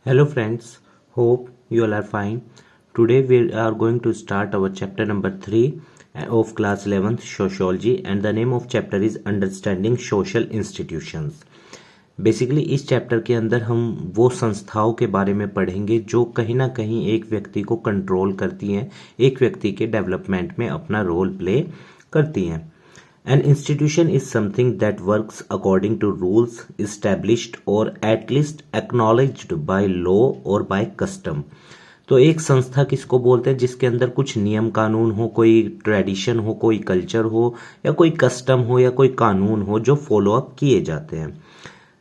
Hello friends, hope you all are fine. Today we are going to start our chapter number 3 of class 11th sociology, and the name of chapter is understanding social institutions. Basically इस chapter के अंदर हम वो संस्थाओं के बारे में पढ़ेंगे जो कहीं ना कहीं एक व्यक्ति को कंट्रोल करती हैं, एक व्यक्ति के डेवलपमेंट में अपना रोल प्ले करती हैं. An institution is something that works according to rules established or at least acknowledged by law or by custom. तो एक संस्था किसको बोलते हैं? जिसके अंदर कुछ नियम कानून हो, कोई ट्रेडिशन हो, कोई कल्चर हो, या कोई कस्टम हो, या कोई कानून हो जो फॉलो अप किए जाते हैं.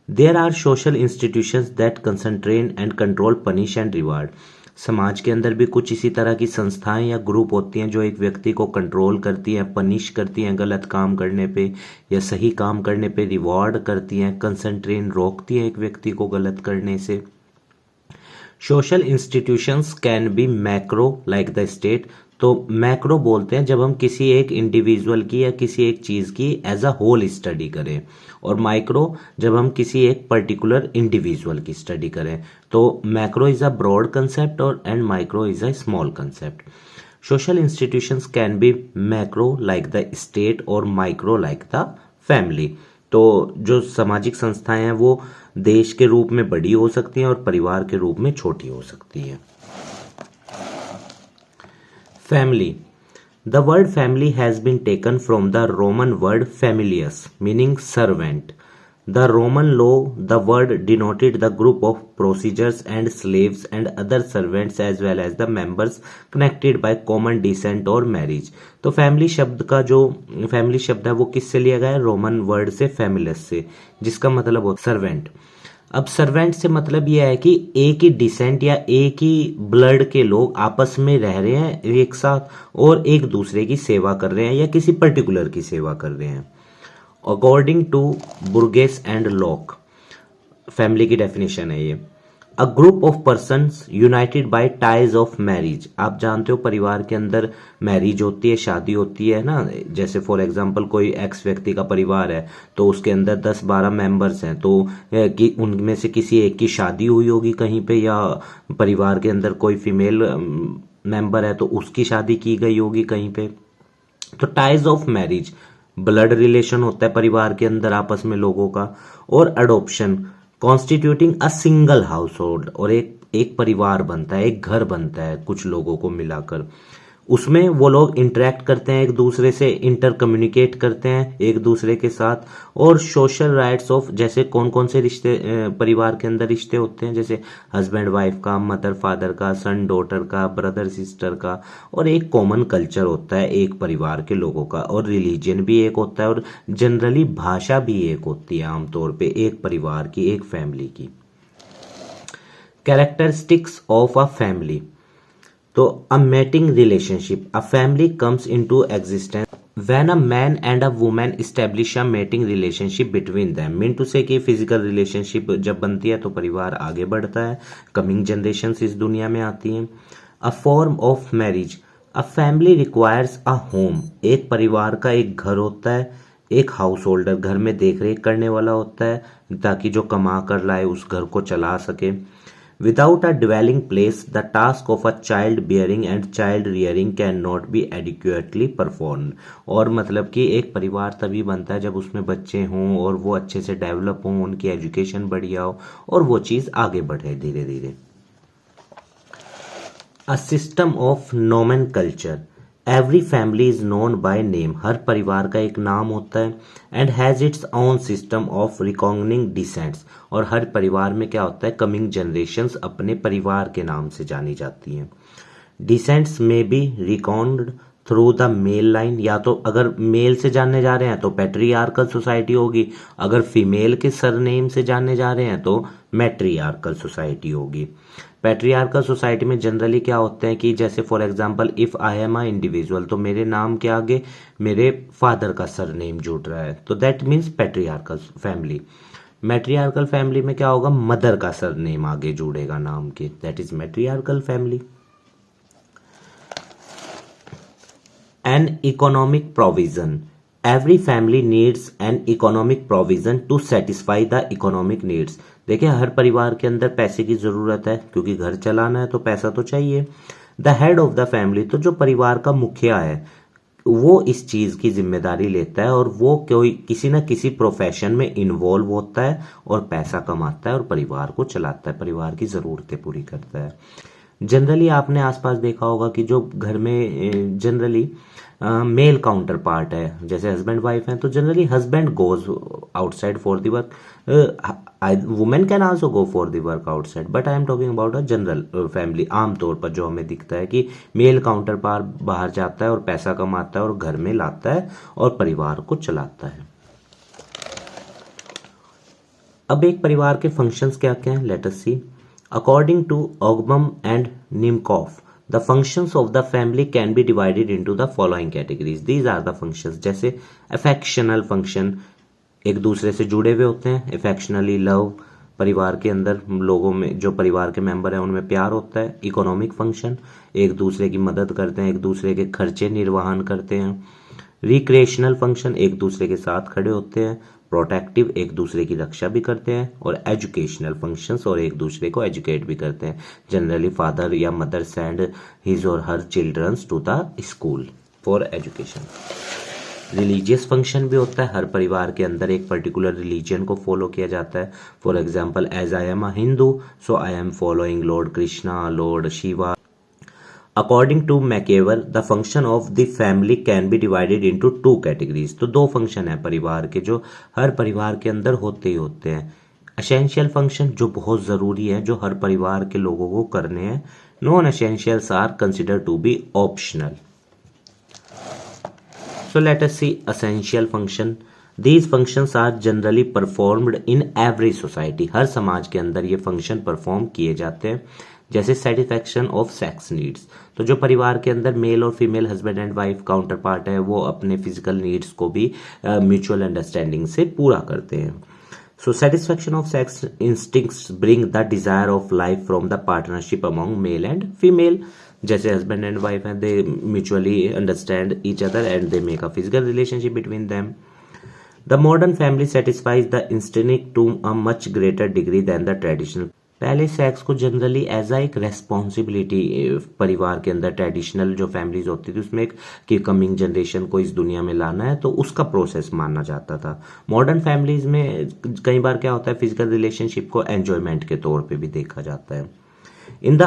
There are social institutions that concentrate and control, punish and reward. समाज के अंदर भी कुछ इसी तरह की संस्थाएं या ग्रुप होती हैं जो एक व्यक्ति को कंट्रोल करती हैं, पनिश करती हैं गलत काम करने पे, या सही काम करने पे रिवॉर्ड करती हैं, कंसंट्रेट रोकती हैं एक व्यक्ति को गलत करने से. Social institutions can be macro like the state. तो मैक्रो बोलते हैं जब हम किसी एक इंडिविजुअल की या किसी एक चीज की एज अ होल स्टडी करें, और माइक्रो जब हम किसी एक पर्टिकुलर इंडिविजुअल की स्टडी करें. तो macro is a broad concept और and micro is a small concept. Social institutions can be macro like the state और माइक्रो लाइक द फैमिली. तो जो सामाजिक संस्थाएं हैं वो देश के रूप में बड़ी हो सकती हैं और परिवार के रूप में छोटी हो सकती हैं. Family. The word family has been taken from the Roman word familius, meaning servant. The Roman law, the word denoted the group of procedures and slaves and other servants as well as the members connected by common descent or marriage. तो family शब्द का जो family शब्द है वो किससे लिया गया है? रोमन वर्ड से, फैमिलस से, जिसका मतलब हो सर्वेंट. अब सर्वेंट से मतलब यह है कि एक ही डिसेंट या एक ही ब्लड के लोग आपस में रह रहे हैं एक साथ और एक दूसरे की सेवा कर रहे हैं या किसी पर्टिकुलर की सेवा कर रहे हैं. According to Burgess and Locke, family की डेफिनेशन है ये. A group of persons united by ties of marriage. आप जानते हो परिवार के अंदर मैरिज होती है, शादी होती है ना. जैसे फॉर एग्जांपल कोई एक्स व्यक्ति का परिवार है तो उसके अंदर 10-12 मेंबर्स हैं, तो कि उनमें से किसी एक की शादी हुई होगी कहीं पे, या परिवार के अंदर कोई फीमेल मेंबर है तो उसकी शादी की गई होगी कहीं पे. तो ties of marriage blood relation होता है परिवार के अंदर आपस में लोगों का. और adoption constituting a single house hold, और एक परिवार बनता है, एक घर बनता है कुछ लोगों को मिलाकर. उसमें वो लोग इंटरेक्ट करते हैं एक दूसरे से, इंटर कम्युनिकेट करते हैं एक दूसरे के साथ. और सोशल राइट्स ऑफ, जैसे कौन कौन से रिश्ते परिवार के अंदर रिश्ते होते हैं, जैसे हस्बैंड वाइफ का, मदर फादर का, सन डॉटर का, ब्रदर सिस्टर का. और एक कॉमन कल्चर होता है एक परिवार के लोगों का, और रिलीजन भी एक होता है, और जनरली भाषा भी एक होती है आमतौर पे एक परिवार की, एक फैमिली की. Characteristics of a family. तो a mating relationship. A family comes into existence when a man and a woman establish a mating relationship between them. Mean to say कि फिजिकल रिलेशनशिप जब बनती है तो परिवार आगे बढ़ता है, कमिंग जनरेशंस इस दुनिया में आती हैं. A form of marriage. A family requires a home. एक परिवार का एक घर होता है, एक हाउस होल्डर घर में देख रेख करने वाला होता है ताकि जो कमा कर लाए उस घर को चला सके. Without a dwelling place, the task of a child bearing and child rearing cannot be adequately performed. और मतलब कि एक परिवार तभी बनता है जब उसमें बच्चे हों और वो अच्छे से डेवलप हों, उनकी एजुकेशन बढ़िया हो और वो चीज़ आगे बढ़े धीरे धीरे. A system of nomenclature. Every family is known by name. हर परिवार का एक नाम होता है. And has its own system of recognising descents. और हर परिवार में क्या होता है? कमिंग जनरेशंस अपने परिवार के नाम से जानी जाती हैं. डिसेंट्स में be record through the male line. या तो अगर मेल से जानने जा रहे हैं तो पैट्रियार्कल सोसाइटी होगी, अगर फीमेल के सरनेम से जानने जा रहे हैं तो मैट्रियार्कल सोसाइटी होगी. पैट्रियार्कल सोसाइटी में जनरली क्या होते हैं कि जैसे for example if I am a individual, तो मेरे नाम के आगे मेरे फादर का सरनेम जुड़ रहा है, तो that means patriarchal family. Matriarchal family में क्या होगा? मदर का सरनेम आगे जुड़ेगा नाम के, that is matriarchal family. An economic provision. Every family needs an economic provision to satisfy the economic needs. देखिए हर परिवार के अंदर पैसे की जरूरत है, क्योंकि घर चलाना है तो पैसा तो चाहिए। The head of the family, तो जो परिवार का मुखिया है वो इस चीज की जिम्मेदारी लेता है और वो कोई किसी ना किसी प्रोफेशन में इन्वॉल्व होता है और पैसा कमाता है और परिवार को चलाता है, परिवार की जरूरतें पूरी करता है। जनरली आपने आसपास देखा होगा कि जो घर में जनरली मेल काउंटर पार्ट है, जैसे हस्बैंड वाइफ हैं, तो generally husband goes outside for the work, women can also go for the work outside, but I am talking about a general family. आमतौर पर जो हमें दिखता है कि मेल काउंटर पार्ट बाहर जाता है और पैसा कमाता है और घर में लाता है और परिवार को चलाता है। अब एक परिवार के फंक्शंस क्या क्या हैं, let us see. According to Ogburn and Nimkoff, the functions of the family can be divided into the following categories. These are the functions, जैसे अफेक्शनल फंक्शन, एक दूसरे से जुड़े हुए होते हैं, अफेक्शनली लव, परिवार के अंदर लोगों में जो परिवार के मेंबर हैं उनमें प्यार होता है। इकोनॉमिक फंक्शन, एक दूसरे की मदद करते हैं, एक दूसरे के खर्चे निर्वहन करते हैं। रिक्रिएशनल फंक्शन, एक दूसरे के साथ खड़े होते हैं। प्रोटेक्टिव, एक दूसरे की रक्षा भी करते हैं। और एजुकेशनल फंक्शंस, और एक दूसरे को एजुकेट भी करते हैं। जनरली फादर या mother send his or her children to the school for education. Religious function भी होता है, हर परिवार के अंदर एक पर्टिकुलर रिलीजन को फॉलो किया जाता है। For example, as I am a Hindu so I am following lord Krishna, lord Shiva. According to MacIver, the function of the family can be divided into two categories. तो दो फंक्शन है परिवार के जो हर परिवार के अंदर होते ही होते हैं। एसेंशियल फंक्शन, जो बहुत जरूरी है, जो हर परिवार के लोगों को करने हैं। Non essentials are consider to be optional. So let us see essential function. These functions are generally performed in every society. हर समाज के अंदर ये फंक्शन परफॉर्म किए जाते हैं। जैसे सेटिस्फैक्शन ऑफ सेक्स नीड्स, तो जो परिवार के अंदर मेल और female husband and wife counter part है वो अपने फिजिकल नीड्स को भी म्यूचुअल अंडरस्टैंडिंग से पूरा करते हैं। So satisfaction of sex instincts bring the desire of life from the partnership among male and female. जैसे हस्बैंड एंड वाइफ हैं, they mutually understand each other and they make a physical relationship between them. The modern family satisfies the instinct to a much greater degree than the traditional. पहले sex को generally as a एक responsibility परिवार के अंदर, traditional जो families होती थी उसमें एक कि कमिंग जनरेशन को इस दुनिया में लाना है तो उसका प्रोसेस माना जाता था। मॉडर्न फैमिलीज में कई बार क्या होता है, फिजिकल रिलेशनशिप को एंजॉयमेंट के तौर पे भी देखा जाता है। In the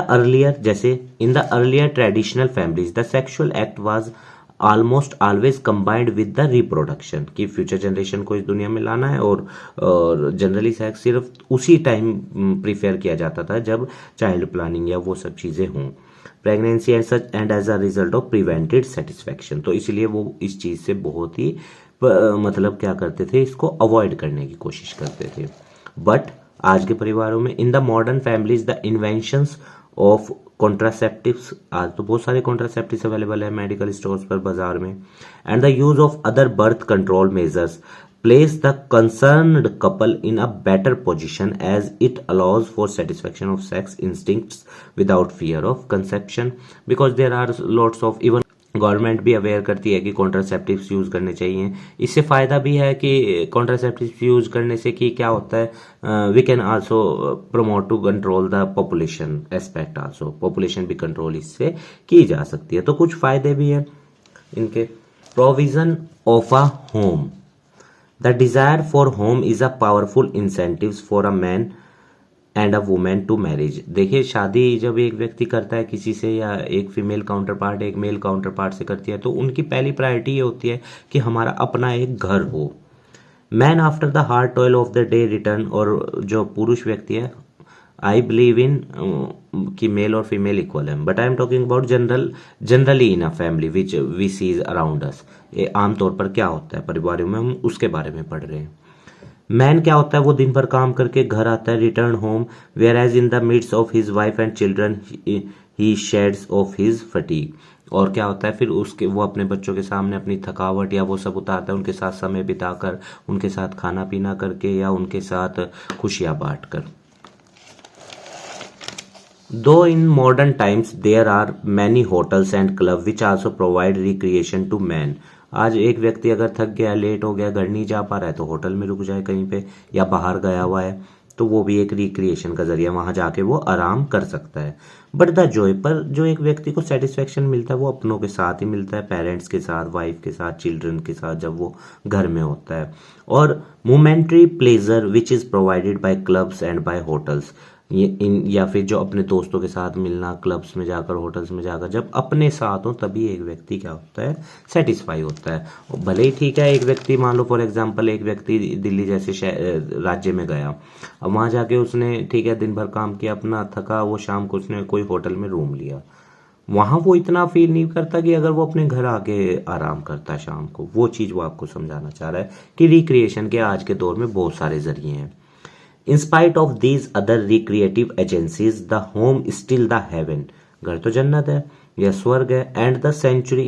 earlier traditional families the sexual act was almost always combined with the reproduction, कि फ्यूचर जनरेशन को इस दुनिया में लाना है और जनरली सेक्स सिर्फ उसी टाइम प्रीफेयर किया जाता था जब चाइल्ड प्लानिंग या वो सब चीजें हों। Pregnancy and such and as a result of prevented satisfaction, तो इसलिए वो इस चीज से बहुत ही मतलब क्या करते थे, इसको अवॉइड करने की कोशिश करते थे। बट आज के परिवारों में in the modern families the inventions of contraceptives, आज तो बहुत सारे कॉन्ट्रासेप्टिव्स अवेलेबल है मेडिकल स्टोर्स पर, बाजार में, and the use of other birth control measures place the concerned couple in a better position as it allows for satisfaction of sex instincts without fear of conception, because there are lots of, even government भी aware करती है कि contraceptives use करने चाहिए। इससे फायदा भी है कि कॉन्ट्रासेप्टिव्स यूज करने से कि क्या होता है, we can also promote to control the population aspect, also population भी कंट्रोल इससे की जा सकती है। तो कुछ फायदे भी हैं इनके। Provision of a home, the desire for home is a powerful incentive for a man and a women to marriage. देखिए शादी जब एक व्यक्ति करता है किसी से, या एक फीमेल काउंटर पार्ट एक मेल काउंटर पार्ट से करती है, तो उनकी पहली प्रायोरिटी ये होती है कि हमारा अपना एक घर हो। Man after the hard toil of the day return, और जो पुरुष व्यक्ति है, आई बिलीव इन कि मेल और फीमेल इक्वल है, but I am talking about generally in a family which we see around us. आमतौर पर क्या होता है परिवारों में, हम उसके बारे में पढ़ रहे हैं। मैन क्या होता है, वो दिन भर काम करके घर आता है, return home, whereas in the midst of his wife and children he sheds his हिज फटीग। और क्या होता है फिर उसके, वो अपने बच्चों के सामने अपनी थकावट या वो सब उतारता है, उनके साथ समय बिताकर, उनके साथ खाना पीना करके, या उनके साथ खुशियां बांट कर। Though in modern times there are many hotels and clubs which also provide recreation to men, आज एक व्यक्ति अगर थक गया, लेट हो गया, घर नहीं जा पा रहा है तो होटल में रुक जाए कहीं पे, या बाहर गया हुआ है तो वो भी एक रिक्रिएशन का जरिया, वहां जाके वो आराम कर सकता है। बट द जॉय, पर जो एक व्यक्ति को सेटिस्फेक्शन मिलता है वो अपनों के साथ ही मिलता है, पेरेंट्स के साथ, वाइफ के साथ, चिल्ड्रन के साथ, जब वो घर में होता है। और momentary pleasure which is provided by clubs and by hotels, ये इन या फिर जो अपने दोस्तों के साथ मिलना, क्लब्स में जाकर, होटल्स में जाकर, जब अपने साथ हो तभी एक व्यक्ति क्या होता है, सेटिस्फाई होता है। और भले ही ठीक है, एक व्यक्ति मान लो फॉर एग्जांपल एक व्यक्ति दिल्ली जैसे राज्य में गया, अब वहां जाके उसने ठीक है दिन भर काम किया, अपना थका, वो शाम को उसने कोई होटल में रूम लिया, वहां वो इतना फील नहीं करता कि अगर वो अपने घर आके आराम करता है शाम को। वो चीज वो आपको समझाना चाह रहा है कि रिक्रिएशन के आज के दौर में बहुत सारे जरिए हैं। In spite of these other recreative agencies, the home is still the heaven. घर तो जन्नत है, यह स्वर्ग है, and the sanctuary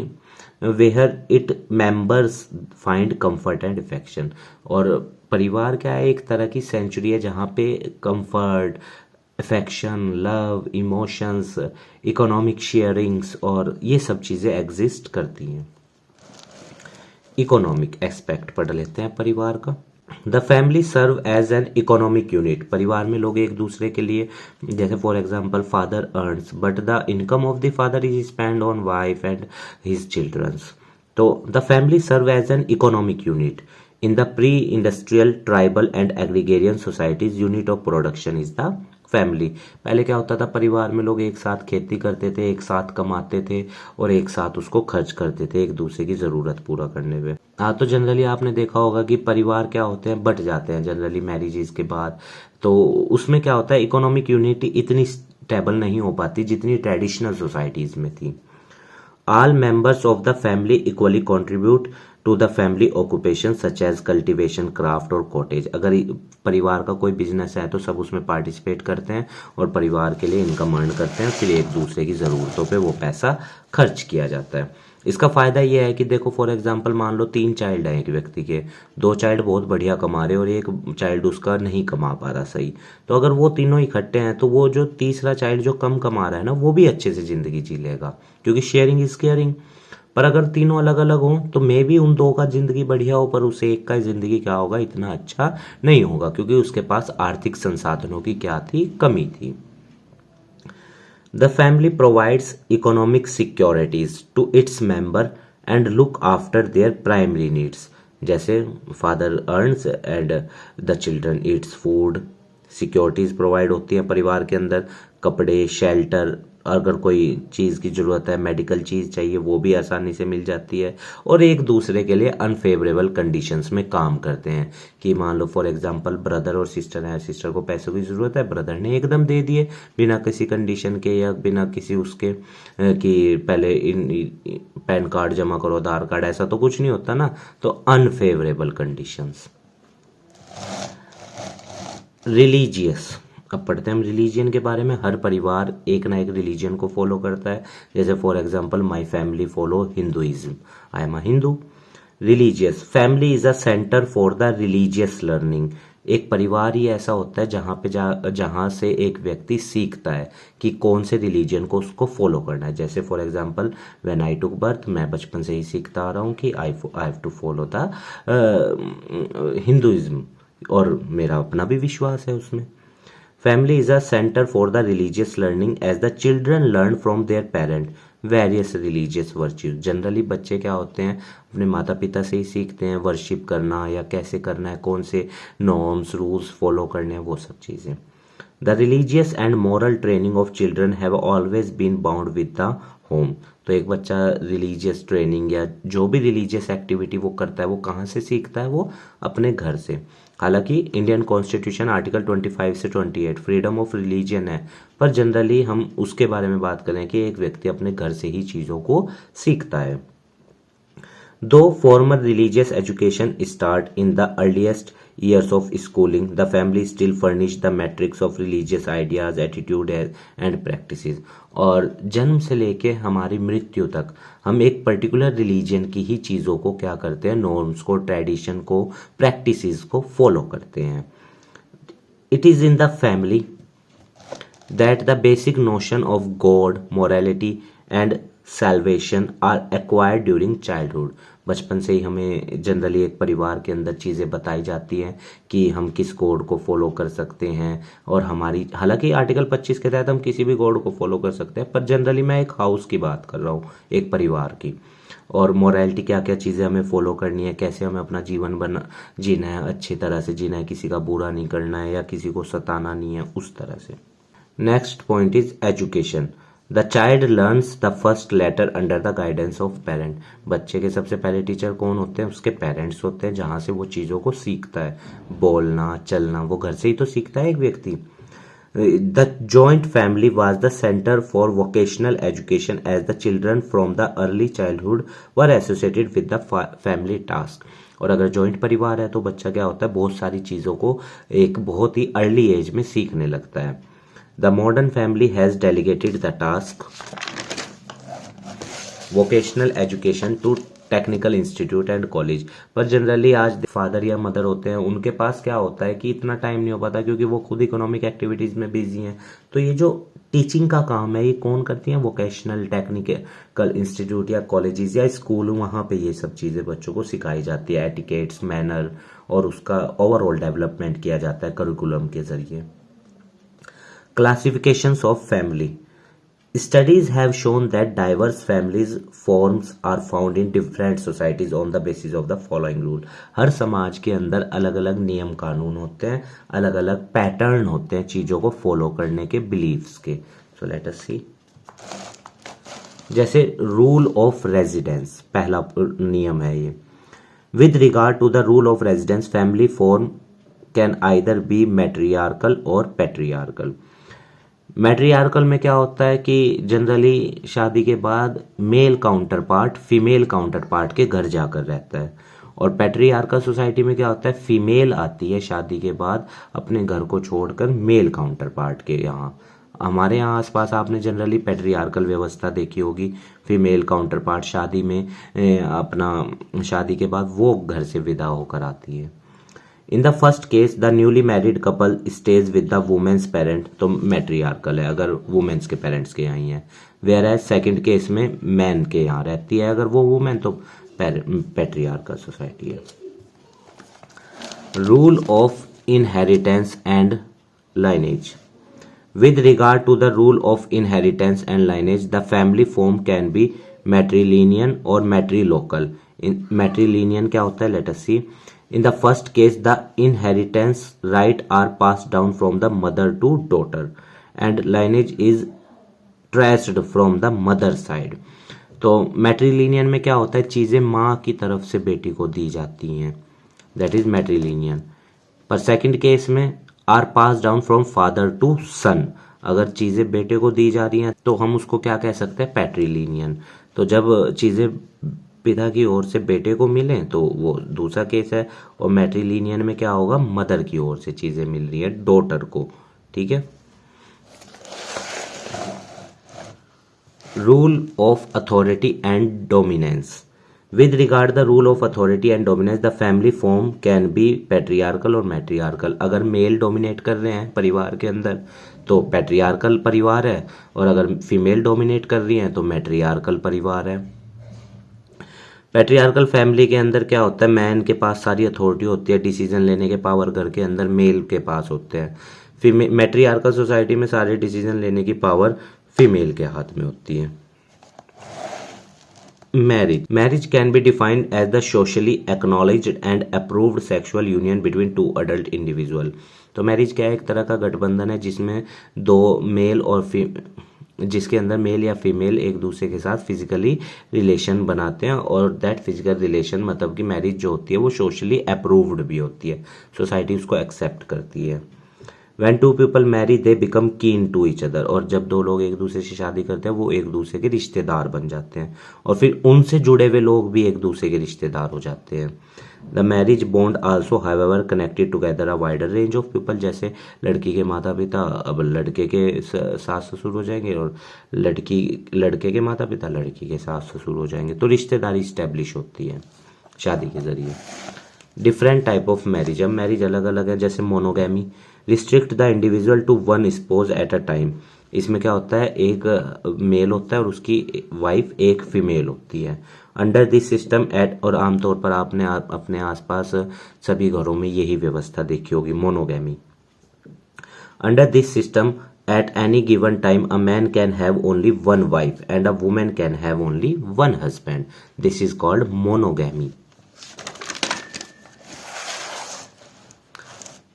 where it members find comfort and affection. और परिवार क्या है, एक तरह की सेंचुरी है जहाँ पे comfort, affection, love, emotions, economic sharings और ये सब चीज़ें एग्जिस्ट करती हैं। इकोनॉमिक एस्पेक्ट पढ़ लेते हैं परिवार का। The family serve as an economic unit, परिवार में लोग एक दूसरे के लिए, जैसे for example father earns but the income of the father is spend on wife and his childrens. तो the family serve as an economic unit in the pre industrial, tribal and agrarian societies, unit of production is the family. पहले क्या होता था, परिवार में लोग एक साथ खेती करते थे, एक साथ कमाते थे और एक साथ उसको खर्च करते थे एक दूसरे की जरूरत पूरा करने में। हाँ, तो जनरली आपने देखा होगा कि परिवार क्या होते हैं, बट जाते हैं जनरली मैरिजेस के बाद। तो उसमें क्या होता है, इकोनॉमिक यूनिटी इतनी स्टेबल नहीं हो पाती जितनी ट्रेडिशनल सोसाइटीज में थी। All members of the family equally contribute to the family occupation such as cultivation, craft और cottage। अगर परिवार का कोई बिजनेस है तो सब उसमें पार्टिसिपेट करते हैं और परिवार के लिए इनकम अर्न करते हैं, फिर एक दूसरे की ज़रूरतों पे वो पैसा खर्च किया जाता है। इसका फ़ायदा ये है कि देखो फॉर एग्जांपल मान लो 3 चाइल्ड हैं एक व्यक्ति के, 2 चाइल्ड बहुत बढ़िया कमा रहे और एक चाइल्ड उसका नहीं कमा पा रहा सही, तो अगर वो तीनों इकट्ठे हैं तो वो जो तीसरा चाइल्ड जो कम कमा रहा है ना, वो भी अच्छे से ज़िंदगी जी लेगा, क्योंकि शेयरिंग इज केयरिंग। पर अगर तीनों अलग अलग हों तो मे भी उन 2 का जिंदगी बढ़िया हो, पर उसे एक का जिंदगी क्या होगा, इतना अच्छा नहीं होगा, क्योंकि उसके पास आर्थिक संसाधनों की क्या थी, कमी थी। The family provides economic securities to its member and look after their primary needs. जैसे father earns and the children eats food. Securities provide होती है परिवार के अंदर, कपड़े, शेल्टर, अगर कोई चीज़ की ज़रूरत है, मेडिकल चीज़ चाहिए, वो भी आसानी से मिल जाती है। और एक दूसरे के लिए अनफेवरेबल कंडीशंस में काम करते हैं कि मान लो फॉर एग्जांपल ब्रदर और सिस्टर है, सिस्टर को पैसों की ज़रूरत है, ब्रदर ने एकदम दे दिए बिना किसी कंडीशन के या बिना किसी उसके कि पहले पैन कार्ड जमा करो, आधार कार्ड, ऐसा तो कुछ नहीं होता ना। तो अनफेवरेबल कंडीशंस। रिलीजियस, अब पढ़ते हैं हम रिलीजियन के बारे में। हर परिवार एक ना एक रिलीजियन को फॉलो करता है, जैसे for example my family follow Hinduism, I am a Hindu. Religious, family is a centre for the religious learning. एक परिवार ही ऐसा होता है जहाँ से एक व्यक्ति सीखता है कि कौन से रिलीजन को उसको फॉलो करना है। जैसे for example when I took birth, मैं बचपन से ही सीखता आ रहा हूँ कि I have to follow the Hinduism, और मेरा अपना भी विश्वास है उसमें। Family is a centre for the religious learning as the children learn from their parent various religious virtues. Generally बच्चे क्या होते हैं, अपने माता पिता से ही सीखते हैं वर्शिप करना या कैसे करना है, कौन से नॉर्म्स रूल्स फॉलो करने हैं, वो सब चीज़ें। The religious and moral training of children have always been bound with the home. तो एक बच्चा रिलीजियस ट्रेनिंग या जो भी रिलीजियस एक्टिविटी वो करता है वो कहाँ से सीखता है, वो अपने घर से। हालांकि इंडियन कॉन्स्टिट्यूशन आर्टिकल 25 से 28 फ्रीडम ऑफ रिलीजन है, पर जनरली हम उसके बारे में बात करें कि एक व्यक्ति अपने घर से ही चीज़ों को सीखता है। दो formal religious education start in the earliest years of schooling, the family still furnish the matrix of religious ideas, attitude and practices। और जन्म से लेके हमारी मृत्यु तक हम एक पर्टिकुलर रिलीजन की ही चीज़ों को क्या करते हैं, नॉर्म्स को, ट्रेडिशन को, प्रैक्टिसेस को फॉलो करते हैं। It is in the family that the basic notion of God, morality and salvation are acquired during childhood. बचपन से ही हमें जनरली एक परिवार के अंदर चीज़ें बताई जाती हैं कि हम किस कोड को फॉलो कर सकते हैं, और हमारी हालांकि आर्टिकल 25 के तहत हम किसी भी कोड को फॉलो कर सकते हैं, पर जनरली मैं एक हाउस की बात कर रहा हूँ, एक परिवार की। और मोरालिटी क्या क्या चीज़ें हमें फॉलो करनी है, कैसे हमें अपना जीवन जीना है, अच्छी तरह से जीना है, किसी का बुरा नहीं करना है या किसी को सताना नहीं है, उस तरह से। Next point is education. The child learns the first letter under the guidance of parent. बच्चे के सबसे पहले टीचर कौन होते हैं? उसके पेरेंट्स होते हैं, जहाँ से वो चीज़ों को सीखता है। बोलना चलना वो घर से ही तो सीखता है एक व्यक्ति। The joint family was the centre for vocational education as the children from the early childhood were associated with the family task. और अगर जॉइंट परिवार है तो बच्चा क्या होता है, बहुत सारी चीज़ों को एक बहुत ही अर्ली एज में सीखने लगता है। The modern family has delegated the task vocational education to technical institute and college. पर जनरली आज फादर या मदर होते हैं, उनके पास क्या होता है कि इतना टाइम नहीं हो पाता, क्योंकि वो खुद इकोनॉमिक एक्टिविटीज़ में बिजी हैं। तो ये जो टीचिंग का काम है ये कौन करती हैं? वोकेशनल टेक्निकल इंस्टीट्यूट या कॉलेजेस या स्कूल, वहाँ पे ये सब चीज़ें बच्चों को सिखाई जाती है, एटिकेट्स, मैनर, और उसका ओवरऑल डेवलपमेंट किया जाता है करिकुलम के जरिए। Classifications of family. Studies have shown that diverse families forms are found in different societies on the basis of the following rule. हर समाज के अंदर अलग अलग नियम कानून होते हैं, अलग अलग पैटर्न होते हैं चीज़ों को फॉलो करने के, बिलीव्स के। So let us see. जैसे रूल ऑफ रेजिडेंस, पहला नियम है ये। With regard to the rule of residence family form can either be matriarchal और पैट्रियार्कल। मैट्रियार्कल में क्या होता है कि जनरली शादी के बाद male counterpart female counterpart के घर जाकर रहता है, और पैट्रियार्कल सोसाइटी में क्या होता है, फीमेल आती है शादी के बाद अपने घर को छोड़कर मेल काउंटर पार्ट के यहाँ। हमारे यहाँ आसपास आपने जनरली पैट्रियार्कल व्यवस्था देखी होगी, फीमेल काउंटर पार्ट शादी में अपना शादी के बाद वो घर से विदा होकर आती है। In the first case the newly married couple stays with the women's parent, तो मैट्रियार्कल है अगर वुमेन्स के पेरेंट्स के यहाँ ही है। वेयर एज सेकेंड केस में मैन के यहाँ रहती है अगर वो वुमेन, तो पैट्रियार्कल सोसाइटी है। Rule of inheritance and lineage. With regard to the rule of inheritance and lineage the family form can be matrilineal और मैट्रिलोकल। मैट्रिलिनियन क्या होता है? Let us see. In the first case, the inheritance right are passed down from the mother to daughter, and lineage is traced from the mother side. तो मैट्रिलिनियन में क्या होता है, चीज़ें माँ की तरफ से बेटी को दी जाती हैं, दैट इज मैट्रिलिनियन। पर सेकंड केस में are pass down from father to son, अगर चीज़ें बेटे को दी जा रही हैं तो हम उसको क्या कह सकते हैं, पैट्रिलिनियन। तो जब चीज़ें पिता की ओर से बेटे को मिलें तो वो दूसरा केस है, और मैट्रिलिनियन में क्या होगा, मदर की ओर से चीजें मिल रही है डॉटर को। ठीक है। Rule of authority and dominance. With regard the rule of authority and dominance the family form can B patriarchal और मैट्रियार्कल। अगर मेल डोमिनेट कर रहे हैं परिवार के अंदर तो पैट्रियार्कल परिवार है, और अगर फीमेल डोमिनेट कर रही हैं तो मैट्रियार्कल परिवार है। पैट्रियार्कल फैमिली के अंदर क्या होता है, मैन के पास सारी अथॉरिटी होती है, डिसीजन लेने के पावर घर के अंदर मेल के पास होते हैं। मैट्रियार्कल सोसाइटी में सारे डिसीजन लेने की पावर फीमेल के हाथ में होती है। Marriage can be defined as the socially acknowledged and approved sexual union between two adult individual. तो मैरिज क्या है, एक तरह का गठबंधन है जिसमें दो मेल और जिसके अंदर मेल या फीमेल एक दूसरे के साथ फिजिकली रिलेशन बनाते हैं, और दैट फिजिकल रिलेशन मतलब कि मैरिज जो होती है वो सोशली अप्रूव्ड भी होती है, सोसाइटी उसको एक्सेप्ट करती है। When two people marry they become keen to each other, और जब दो लोग एक दूसरे से शादी करते हैं वो एक दूसरे के रिश्तेदार बन जाते हैं, और फिर उनसे जुड़े हुए लोग भी एक दूसरे के रिश्तेदार हो जाते हैं। The marriage bond also however connected together a wider range of people. जैसे लड़की के माता पिता अब लड़के के सास ससुर हो जाएंगे, और लड़के के माता पिता लड़की के सास ससुर हो जाएंगे, तो रिश्तेदारी स्टैब्लिश होती है शादी के जरिए। डिफरेंट टाइप ऑफ मैरिज, अब मैरिज अलग अलग है, जैसे monogamy restrict the individual to one spouse at a time. इसमें क्या होता है, एक मेल होता है और उसकी वाइफ एक फीमेल होती है। अंडर दिस सिस्टम एट, और आमतौर पर आपने अपने आसपास सभी घरों में यही व्यवस्था देखी होगी, monogamy. Under this system at any given time a man can have only one wife and a woman can have only one husband. This is called monogamy.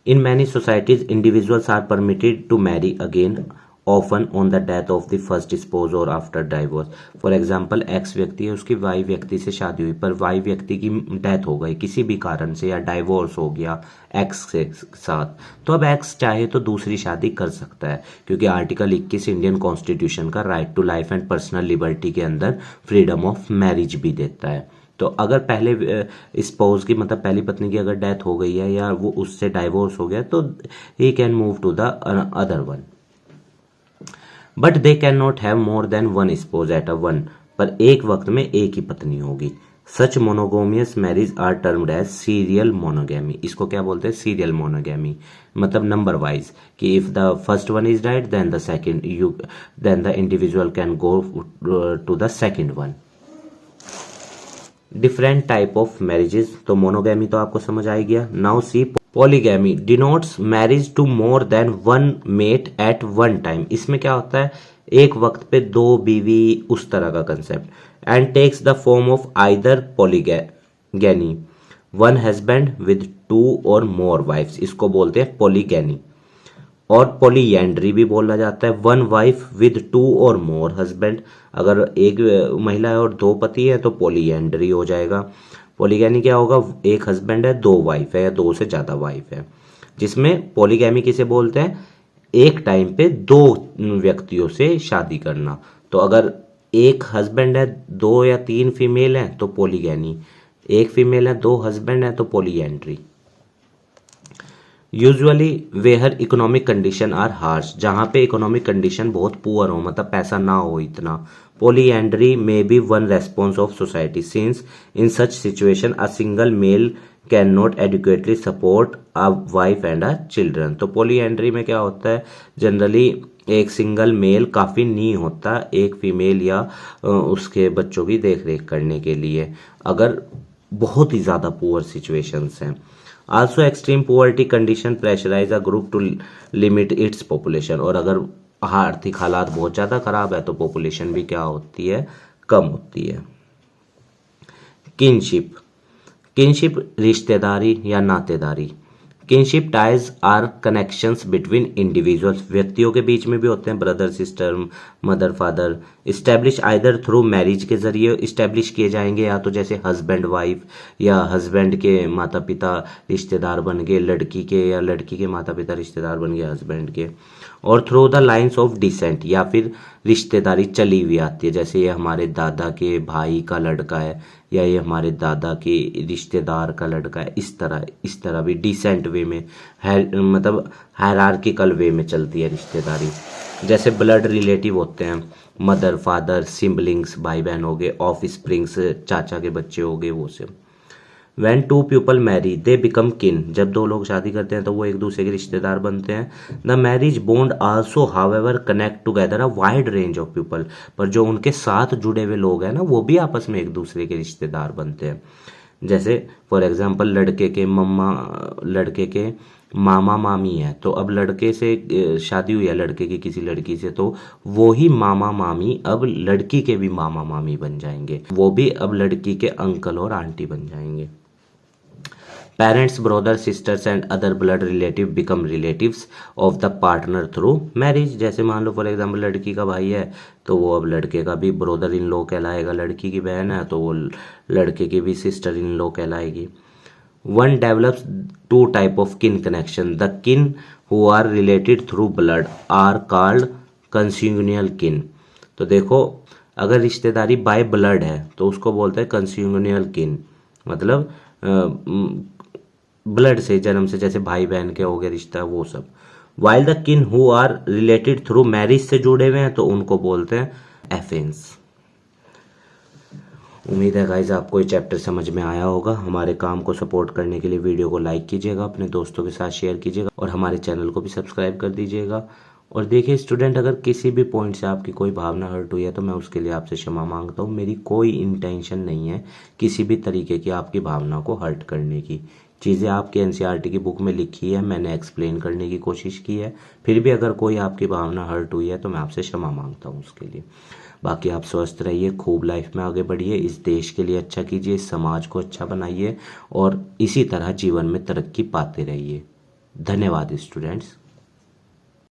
In many societies, individuals are permitted to marry again, often on the death of the first spouse or after divorce. For example, x व्यक्ति है, उसकी Y व्यक्ति से शादी हुई, पर Y व्यक्ति की डेथ हो गई किसी भी कारण से, या डाइवोर्स हो गया एक्स के साथ, तो अब एक्स चाहे तो दूसरी शादी कर सकता है, क्योंकि आर्टिकल 21 इंडियन कॉन्स्टिट्यूशन का right to life and personal liberty के अंदर फ्रीडम ऑफ मैरिज भी देता है। तो अगर पहले स्पाउस की, मतलब पहली पत्नी की अगर डेथ हो गई है या वो उससे डाइवोर्स हो गया, तो he can move to the other one, but they can not have more than one spouse at a one, पर एक वक्त में एक ही पत्नी होगी। Such monogamous marriage are termed as serial monogamy. इसको क्या बोलते हैं, सीरियल मोनोगैमी, मतलब नंबर वाइज, कि if the first one is died then the second then the individual can go to the second one. Different type of marriages, तो monogamy तो आपको समझ आ गया। Now see polygamy denotes marriage to more than one mate at one time. इसमें क्या होता है, एक वक्त पे दो बीवी, उस तरह का concept, and takes the form of either polygyny, one husband with two और मोर वाइफ्स, इसको बोलते हैं पॉलीगैनी। और पॉलीएंड्री भी बोला जाता है, वन वाइफ विद टू और मोर हस्बैंड, अगर एक महिला है और दो पति है तो पॉलीएंड्री हो जाएगा। पॉलीगैमी क्या होगा, एक हस्बैंड है, दो वाइफ है या दो से ज्यादा वाइफ है, जिसमें पॉलीगैमी किसे बोलते हैं, एक टाइम पे दो व्यक्तियों से शादी करना। तो अगर एक हस्बैंड है, दो या तीन फीमेल हैं तो पॉलीगैमी, एक फीमेल है, दो हस्बैंड है तो polyandry. Usually where economic condition are harsh, जहां पे इकोनॉमिक कंडीशन बहुत पुअर हो, मतलब पैसा ना हो इतना, polyandry may be one response of society, since in such situation a single male can not adequately support a wife and a children. तो पॉलीएंड्री में क्या होता है, जनरली एक सिंगल मेल काफी नहीं होता एक फीमेल या उसके बच्चों की देख रेख करने के लिए, अगर बहुत ही ज्यादा पुअर सिचुएशंस हैं। Also extreme poverty condition pressurise a group to limit its population, और अगर आर्थिक हालात बहुत ज्यादा खराब है तो पॉपुलेशन भी क्या होती है, कम होती है। किनशिप, किनशिप रिश्तेदारी या नातेदारी। Kinship ties are connections between individuals, व्यक्तियों के बीच में भी होते हैं, brother sister, mother father, establish either through marriage के जरिए इस्टेब्लिश किए जाएंगे, या तो जैसे हस्बैंड वाइफ, या हस्बैंड के माता पिता रिश्तेदार बन गए लड़की के, या लड़की के माता पिता रिश्तेदार बन गए हस्बैंड के, और through the lines of descent, या फिर रिश्तेदारी चली हुई आती है, जैसे ये हमारे दादा के भाई का लड़का है, या ये हमारे दादा के रिश्तेदार का लड़का है, इस तरह भी डिसेंट वे में है, मतलब हायरार्किकल वे में चलती है रिश्तेदारी। जैसे ब्लड रिलेटिव होते हैं, मदर फादर सिबलिंग्स, भाई बहन हो गए, ऑफ स्प्रिंग्स, चाचा के बच्चे हो गए, वो सब। When two people marry, they become kin. जब दो लोग शादी करते हैं तो वो एक दूसरे के रिश्तेदार बनते हैं। The marriage bond also, however, connect together a wide range of people. पर जो उनके साथ जुड़े हुए लोग हैं ना, वो भी आपस में एक दूसरे के रिश्तेदार बनते हैं। जैसे फॉर एग्जाम्पल लड़के के मामा मामी है, तो अब लड़के से शादी हुई है लड़के की किसी लड़की से, तो वो ही मामा मामी अब लड़की के भी मामा मामी बन जाएंगे, वो भी अब लड़की के अंकल और आंटी बन जाएंगे। Parents, brother, sisters and other blood relative become relatives of the partner through marriage. जैसे मान लो फॉर एग्जाम्पल लड़की का भाई है तो वो अब लड़के का भी ब्रदर इन लॉ कहलाएगा, लड़की की बहन है तो वो लड़के की भी सिस्टर इन लॉ कहलाएगी। One develops two type of kin connection, the kin who are related through blood are called consanguineal kin. तो देखो, अगर रिश्तेदारी बाय ब्लड है तो उसको बोलते हैं कंस्यूनियल किन, मतलब ब्लड से, जन्म से, जैसे भाई बहन के हो गए रिश्ता, वो सब। While the kin who are related through marriage से जुड़े हुए हैं तो उनको बोलते हैं एफेंस। उम्मीद है गाइज आपको ये चैप्टर समझ में आया होगा। हमारे काम को सपोर्ट करने के लिए वीडियो को लाइक कीजिएगा, अपने दोस्तों के साथ शेयर कीजिएगा और हमारे चैनल को भी सब्सक्राइब कर दीजिएगा। और देखिए स्टूडेंट, अगर किसी भी पॉइंट से आपकी कोई भावना हर्ट हुई है तो मैं उसके लिए आपसे क्षमा मांगता हूँ। मेरी कोई इंटेंशन नहीं है किसी भी तरीके की आपकी भावना को हर्ट करने की। चीज़ें आपकी एनसीईआरटी की बुक में लिखी है, मैंने एक्सप्लेन करने की कोशिश की है। फिर भी अगर कोई आपकी भावना हर्ट हुई है तो मैं आपसे क्षमा मांगता हूँ उसके लिए। बाकी आप स्वस्थ रहिए, खूब लाइफ में आगे बढ़िए, इस देश के लिए अच्छा कीजिए, इस समाज को अच्छा बनाइए और इसी तरह जीवन में तरक्की पाते रहिए। धन्यवाद स्टूडेंट्स।